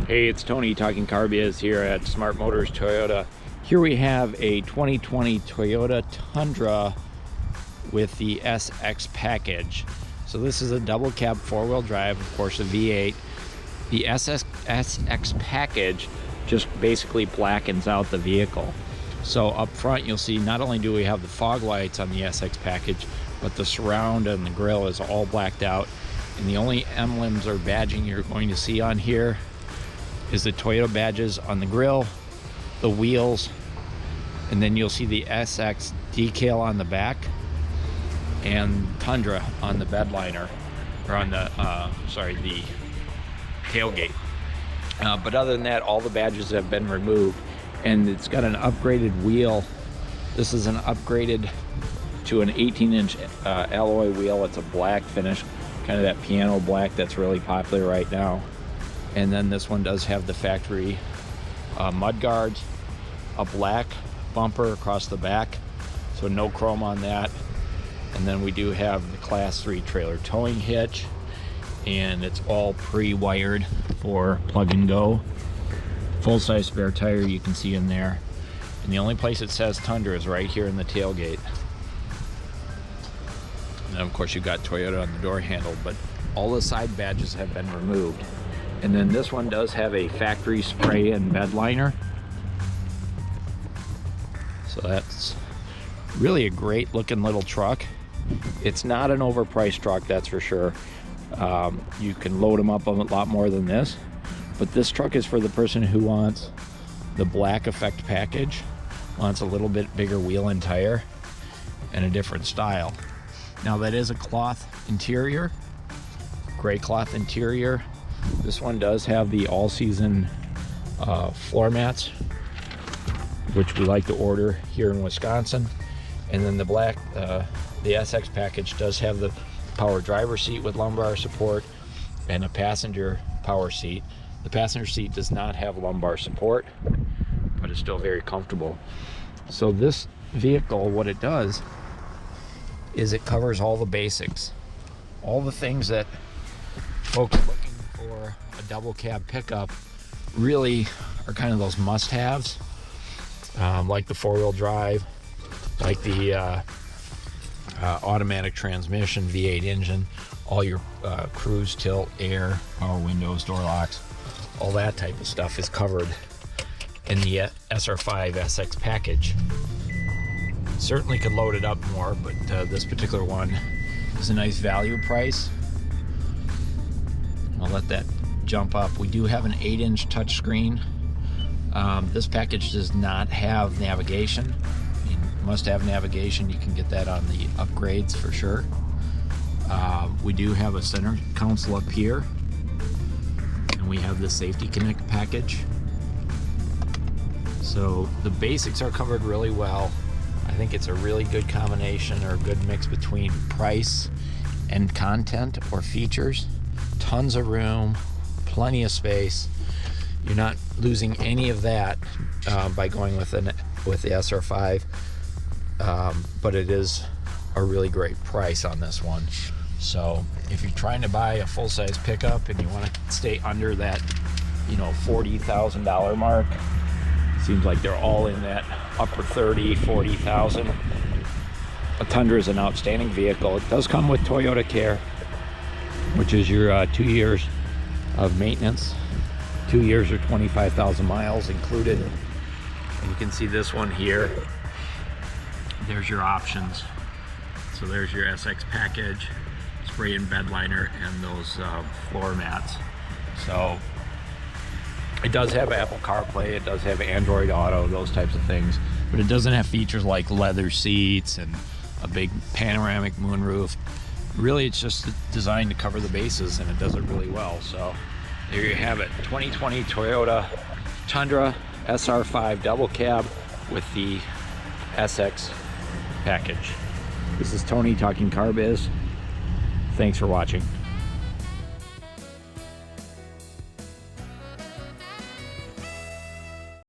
Hey, it's Tony talking car biz here at Smart Motors Toyota. Here we have a 2020 Toyota Tundra with the SX package. So this is a double cab four-wheel drive, of course a V8. The SX package just basically blackens out the vehicle. So up front you'll see not only do we have the fog lights on the SX package, but the surround and the grille is all blacked out. And the only emblems or badging you're going to see on here is the Toyota badges on the grille, the wheels, and then you'll see the SX decal on the back and Tundra on the bed liner, or on the the tailgate. But other than that, all the badges have been removed, and it's got an upgraded wheel. This is an upgraded to an 18-inch alloy wheel. It's a black finish, kind of that piano black that's really popular right now. And then this one does have the factory mud guards, a black bumper across the back, so no chrome on that. And then we do have the Class 3 trailer towing hitch, and it's all pre-wired for plug and go. Full-size spare tire you can see in there. And the only place it says Tundra is right here in the tailgate. And of course you've got Toyota on the door handle, but all the side badges have been removed. And then this one does have a factory spray and bed liner. So that's really a great looking little truck. It's not an overpriced truck, that's for sure. You can load them up a lot more than this, but this truck is for the person who wants the black effect package, wants a little bit bigger wheel and tire, and a different style. Now that is a cloth interior, gray cloth interior. This one does have the all-season floor mats, which we like to order here in Wisconsin. And then the black, the SX package does have the power driver seat with lumbar support and a passenger power seat. The passenger seat does not have lumbar support, but it's still very comfortable. So this vehicle, what it does is it covers all the basics, all the things that folks looking for a double cab pickup really are kind of those must-haves, like the four-wheel drive, like the automatic transmission, V8 engine, all your cruise, tilt, air, power windows, door locks, all that type of stuff is covered in the SR5 SX package. Certainly could load it up more, but this particular one is a nice value price. I'll let that jump up. We do have an 8-inch touchscreen. This package does not have navigation. You must have navigation. You can get that on the upgrades for sure. We do have a center console up here, and we have the Safety Connect package. So the basics are covered really well. I think it's a really good combination, or a good mix between price and content or features. Tons of room, plenty of space. You're not losing any of that by going with the SR5, but it is a really great price on this one. So if you're trying to buy a full-size pickup and you want to stay under that, $40,000 mark, seems like they're all in that upper 30, 40,000. A Tundra is an outstanding vehicle. It does come with Toyotacare, which is your 2 years of maintenance, 2 years or 25,000 miles included. And you can see this one here. There's your options. So there's your SX package, spray and bed liner, and those floor mats. So it does have Apple CarPlay, it does have Android Auto, those types of things, but it doesn't have features like leather seats and a big panoramic moonroof. Really, it's just designed to cover the bases, and it does it really well. So there you have it, 2020 Toyota Tundra SR5 double cab with the SX package. This is Tony talking car biz. Thanks for watching.